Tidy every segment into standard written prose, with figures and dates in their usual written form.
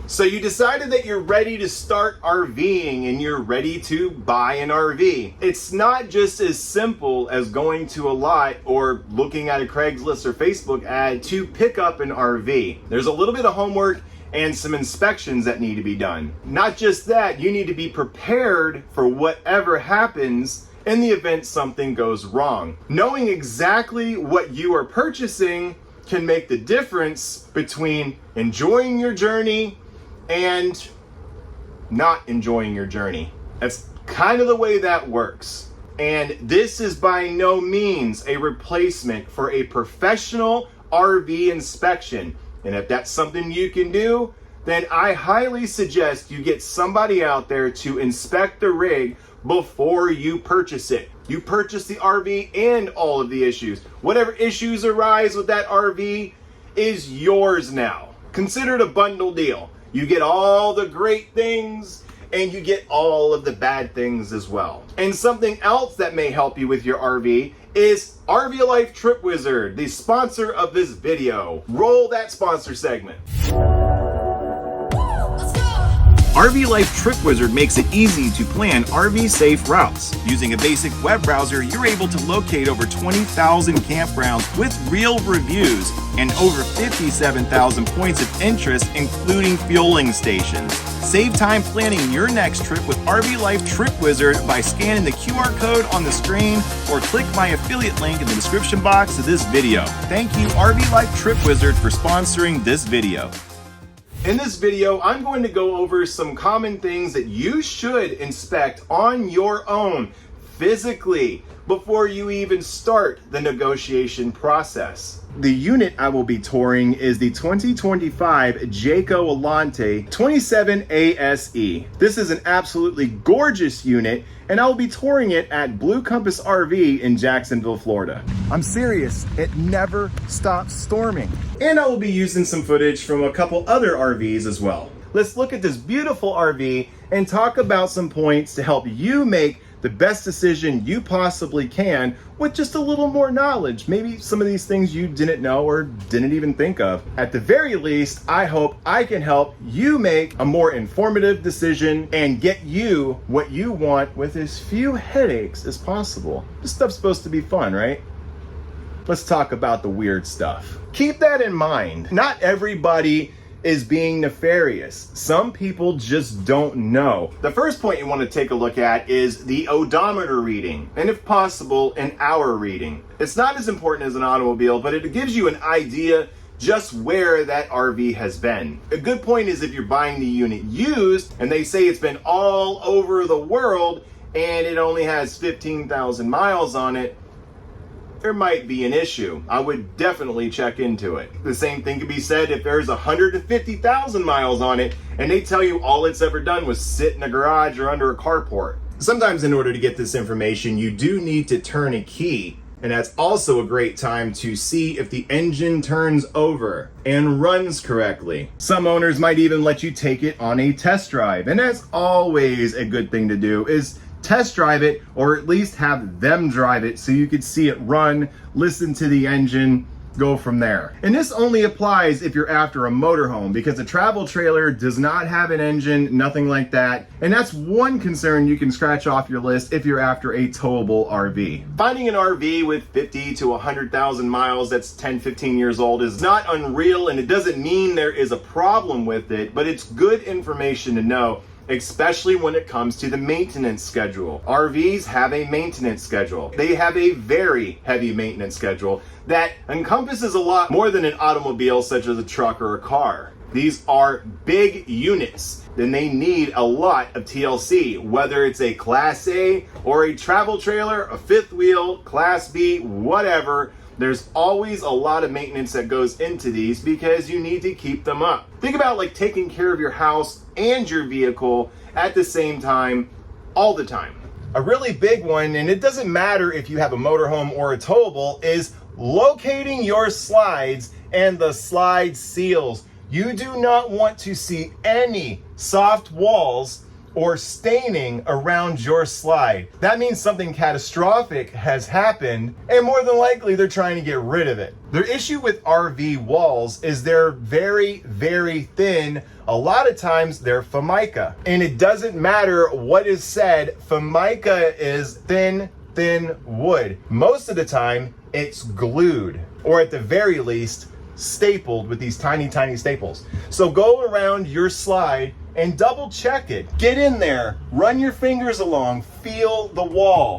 So you decided that you're ready to start RVing and you're ready to buy an RV. It's not just as simple as going to a lot or looking at a Craigslist or Facebook ad to pick up an RV. There's a little bit of homework and some inspections that need to be done. Not just that, you need to be prepared for whatever happens in the event something goes wrong. Knowing exactly what you are purchasing can make the difference between enjoying your journey and not enjoying your journey. That's kind of the way that works. And this is by no means a replacement for a professional RV inspection. And if that's something you can do, then I highly suggest you get somebody out there to inspect the rig before you purchase it. You purchase the RV and all of the issues. Whatever issues arise with that RV is yours now. Consider it a bundle deal. You get all the great things and you get all of the bad things as well. And something else that may help you with your RV is RV Life Trip Wizard, the sponsor of this video. Roll that sponsor segment. RV Life Trip Wizard makes it easy to plan RV safe routes. Using a basic web browser, you're able to locate over 20,000 campgrounds with real reviews and over 57,000 points of interest, including fueling stations. Save time planning your next trip with RV Life Trip Wizard by scanning the QR code on the screen or click my affiliate link in the description box of this video. Thank you, RV Life Trip Wizard, for sponsoring this video. In this video, I'm going to go over some common things that you should inspect on your own physically before you even start the negotiation process. The unit I will be touring is the 2025 Jayco Alante 27 ASE. This is an absolutely gorgeous unit, and I will be touring it at Blue Compass RV in Jacksonville, Florida. I'm serious, it never stops storming. And I will be using some footage from a couple other RVs as well. Let's look at this beautiful RV and talk about some points to help you make the best decision you possibly can with just a little more knowledge. Maybe some of these things you didn't know or didn't even think of. At the very least, I hope I can help you make a more informative decision and get you what you want with as few headaches as possible. This stuff's supposed to be fun, right? Let's talk about the weird stuff. Keep that in mind. Not everybody is being nefarious. Some people just don't know. The first point you want to take a look at is the odometer reading, and if possible, an hour reading. It's not as important as an automobile, but it gives you an idea just where that RV has been. A good point is if you're buying the unit used and they say it's been all over the world and it only has 15,000 miles on it, there might be an issue. I would definitely check into it. The same thing could be said if there's 150,000 miles on it and they tell you all it's ever done was sit in a garage or under a carport. Sometimes in order to get this information, you do need to turn a key. And that's also a great time to see if the engine turns over and runs correctly. Some owners might even let you take it on a test drive. And that's always a good thing to do, is test drive it, or at least have them drive it so you could see it run, listen to the engine, go from there. And this only applies if you're after a motorhome, because a travel trailer does not have an engine, nothing like that. And that's one concern you can scratch off your list if you're after a towable RV. Finding an RV with 50 to 100,000 miles that's 10, 15 years old is not unreal, and it doesn't mean there is a problem with it, but it's good information to know, especially when it comes to the maintenance schedule. RVs have a maintenance schedule. They have a very heavy maintenance schedule that encompasses a lot more than an automobile such as a truck or a car. These are big units, and they need a lot of TLC, whether it's a Class A or a travel trailer, a fifth wheel, Class B, whatever. There's always a lot of maintenance that goes into these because you need to keep them up. Think about like taking care of your house and your vehicle at the same time, all the time. A really big one, and it doesn't matter if you have a motorhome or a towable, is locating your slides and the slide seals. You do not want to see any soft walls or staining around your slide. That means something catastrophic has happened, and more than likely they're trying to get rid of it. The issue with RV walls is they're very, very thin. A lot of times they're Formica, and it doesn't matter what is said, Formica is thin wood. Most of the time it's glued, or at the very least stapled with these tiny staples. So go around your slide and double check it. Get in there, run your fingers along, feel the wall,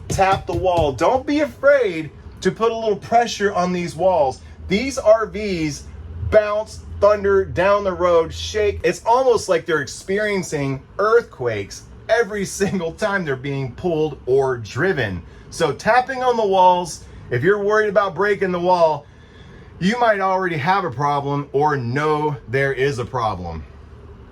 tap the wall. Don't be afraid to put a little pressure on these walls. These RVs bounce, thunder down the road, shake. It's almost like they're experiencing earthquakes every single time they're being pulled or driven. So tapping on the walls, if you're worried about breaking the wall, you might already have a problem or know there is a problem.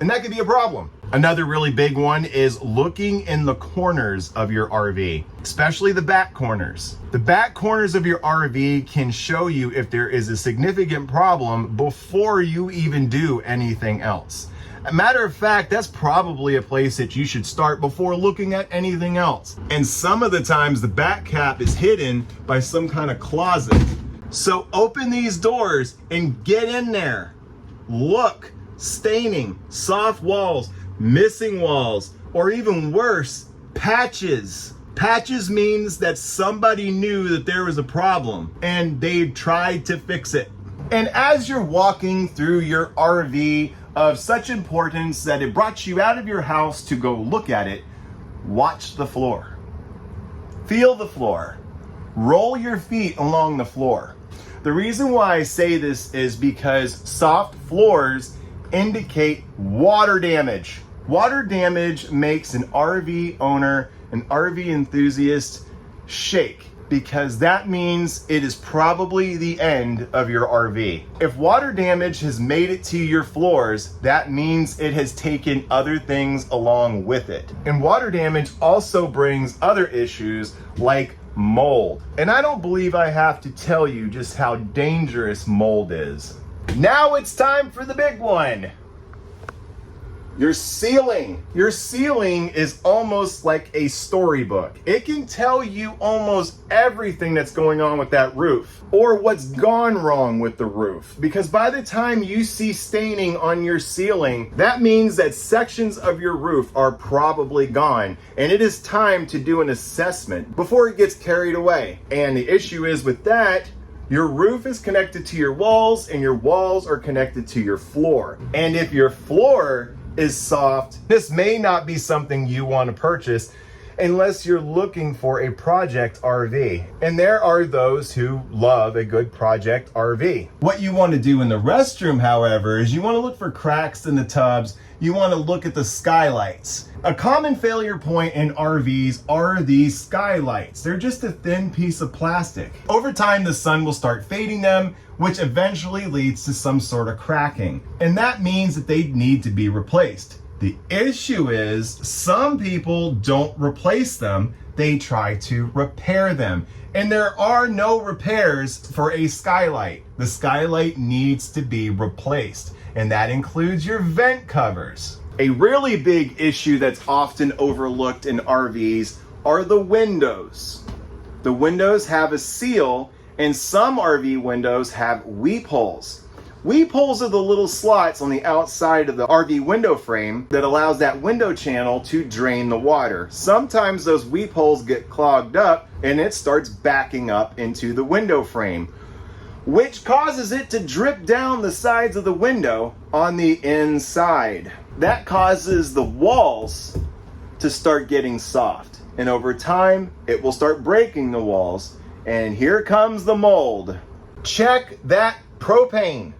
And that could be a problem. Another really big one is looking in the corners of your RV, especially the back corners. The back corners of your RV can show you if there is a significant problem before you even do anything else. A matter of fact, that's probably a place that you should start before looking at anything else. And some of the times the back cap is hidden by some kind of closet. So open these doors and get in there. Look. Staining, soft walls, missing walls, or even worse, patches. Patches means that somebody knew that there was a problem and they tried to fix it. And as you're walking through your RV of such importance that it brought you out of your house to go look at it, watch the floor. Feel the floor. Roll your feet along the floor. The reason why I say this is because soft floors indicate water damage. Water damage makes an RV owner, an RV enthusiast shake, because that means it is probably the end of your RV. If water damage has made it to your floors, that means it has taken other things along with it. And water damage also brings other issues like mold. And I don't believe I have to tell you just how dangerous mold is. Now it's time for the big one. Your ceiling. Your ceiling is almost like a storybook. It can tell you almost everything that's going on with that roof or what's gone wrong with the roof. Because by the time you see staining on your ceiling, that means that sections of your roof are probably gone. And it is time to do an assessment before it gets carried away. And the issue is with that, your roof is connected to your walls and your walls are connected to your floor. And if your floor is soft, this may not be something you want to purchase unless you're looking for a project RV. And there are those who love a good project RV. What you want to do in the restroom, however, is you want to look for cracks in the tubs. You want to look at the skylights. A common failure point in RVs are these skylights. They're just a thin piece of plastic. Over time, the sun will start fading them, which eventually leads to some sort of cracking. And that means that they need to be replaced. The issue is some people don't replace them, they try to repair them. And there are no repairs for a skylight. The skylight needs to be replaced, and that includes your vent covers. A really big issue that's often overlooked in RVs are the windows. The windows have a seal, and some RV windows have weep holes. Weep holes are the little slots on the outside of the RV window frame that allows that window channel to drain the water. Sometimes those weep holes get clogged up and it starts backing up into the window frame, which causes it to drip down the sides of the window on the inside. That causes the walls to start getting soft, and over time it will start breaking the walls, and here comes the mold. Check that propane.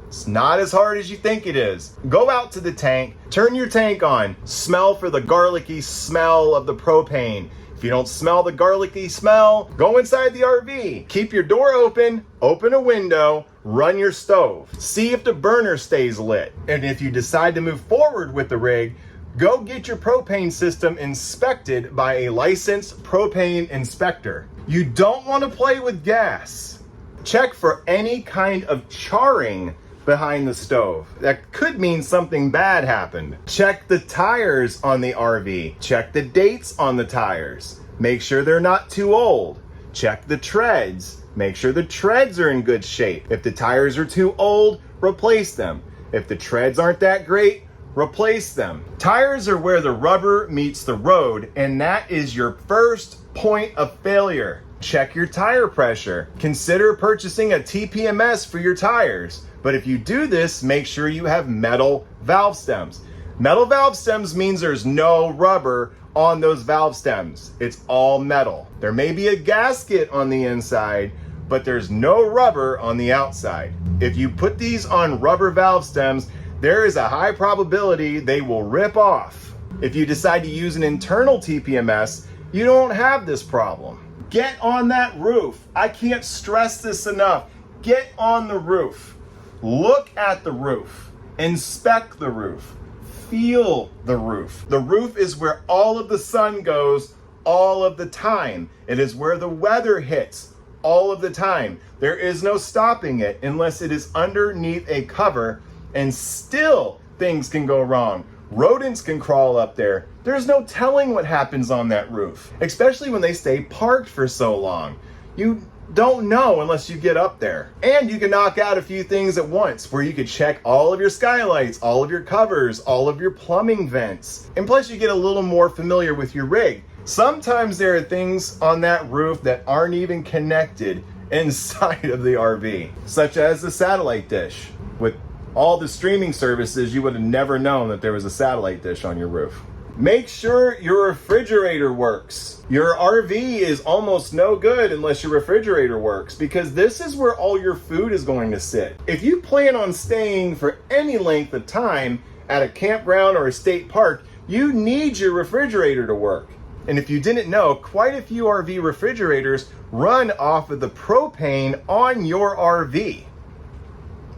It's not as hard as you think it is. Go out to the tank, turn your tank on, smell for the garlicky smell of the propane. If you don't smell the garlicky smell, go inside the RV. Keep your door open, open a window, run your stove. See if the burner stays lit. And if you decide to move forward with the rig, go get your propane system inspected by a licensed propane inspector. You don't want to play with gas. Check for any kind of charring behind the stove. That could mean something bad happened. Check the tires on the RV. Check the dates on the tires. Make sure they're not too old. Check the treads. Make sure the treads are in good shape. If the tires are too old, replace them. If the treads aren't that great, replace them. Tires are where the rubber meets the road, and that is your first point of failure. Check your tire pressure. Consider purchasing a TPMS for your tires. But if you do this, make sure you have metal valve stems. Metal valve stems means there's no rubber on those valve stems. It's all metal. There may be a gasket on the inside, but there's no rubber on the outside. If you put these on rubber valve stems, there is a high probability they will rip off. If you decide to use an internal TPMS, you don't have this problem. Get on that roof. I can't stress this enough. Get on the roof. Look at the roof. Inspect the roof. Feel the roof. The roof is where all of the sun goes all of the time. It is where the weather hits all of the time. There is no stopping it unless it is underneath a cover, and still things can go wrong. Rodents can crawl up there. There's no telling what happens on that roof, especially when they stay parked for so long. You don't know unless you get up there. And you can knock out a few things at once, where you could check all of your skylights, all of your covers, all of your plumbing vents. And plus you get a little more familiar with your rig. Sometimes there are things on that roof that aren't even connected inside of the RV, such as the satellite dish. With all the streaming services, you would have never known that there was a satellite dish on your roof. Make sure your refrigerator works. Your RV is almost no good unless your refrigerator works, because this is where all your food is going to sit. If you plan on staying for any length of time at a campground or a state park, you need your refrigerator to work. And if you didn't know, quite a few RV refrigerators run off of the propane on your RV.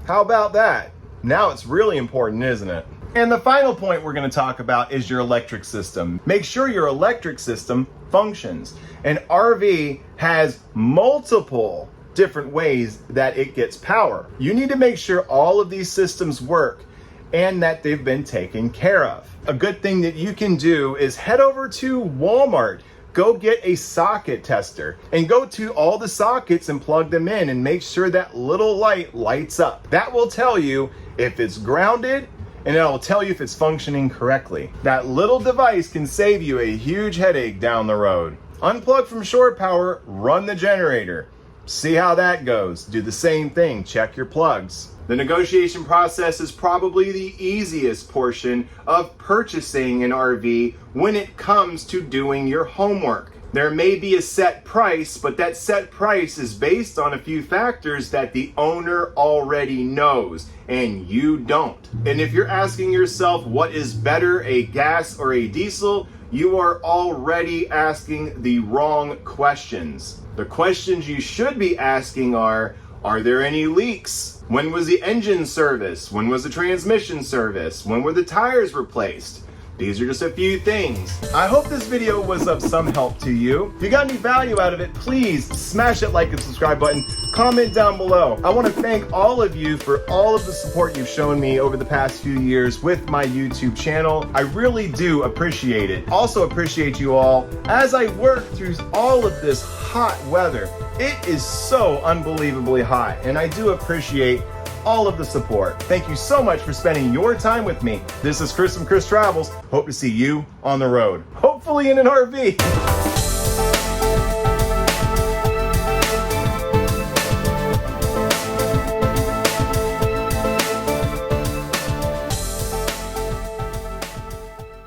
How about that? Now it's really important, isn't it? And the final point we're going to talk about is your electric system. Make sure your electric system functions. An RV has multiple different ways that it gets power. You need to make sure all of these systems work and that they've been taken care of. A good thing that you can do is head over to Walmart, go get a socket tester, and go to all the sockets and plug them in and make sure that little light lights up. That will tell you if it's grounded, and it'll tell you if it's functioning correctly. That little device can save you a huge headache down the road. Unplug from shore power, run the generator. See how that goes. Do the same thing, check your plugs. The negotiation process is probably the easiest portion of purchasing an RV when it comes to doing your homework. There may be a set price, but that set price is based on a few factors that the owner already knows and you don't. And if you're asking yourself what is better, a gas or a diesel, you are already asking the wrong questions. The questions you should be asking are there any leaks? When was the engine serviced? When was the transmission serviced? When were the tires replaced? These are just a few things. I hope this video was of some help to you. If you got any value out of it, please smash that like and subscribe button. Comment down below. I want to thank all of you for all of the support you've shown me over the past few years with my YouTube channel. I really do appreciate it. Also appreciate you all as I work through all of this hot weather. It is so unbelievably hot, and I do appreciate all of the support. Thank you so much for spending your time with me. This is Chris from Chris Travels. Hope to see you on the road, hopefully in an RV.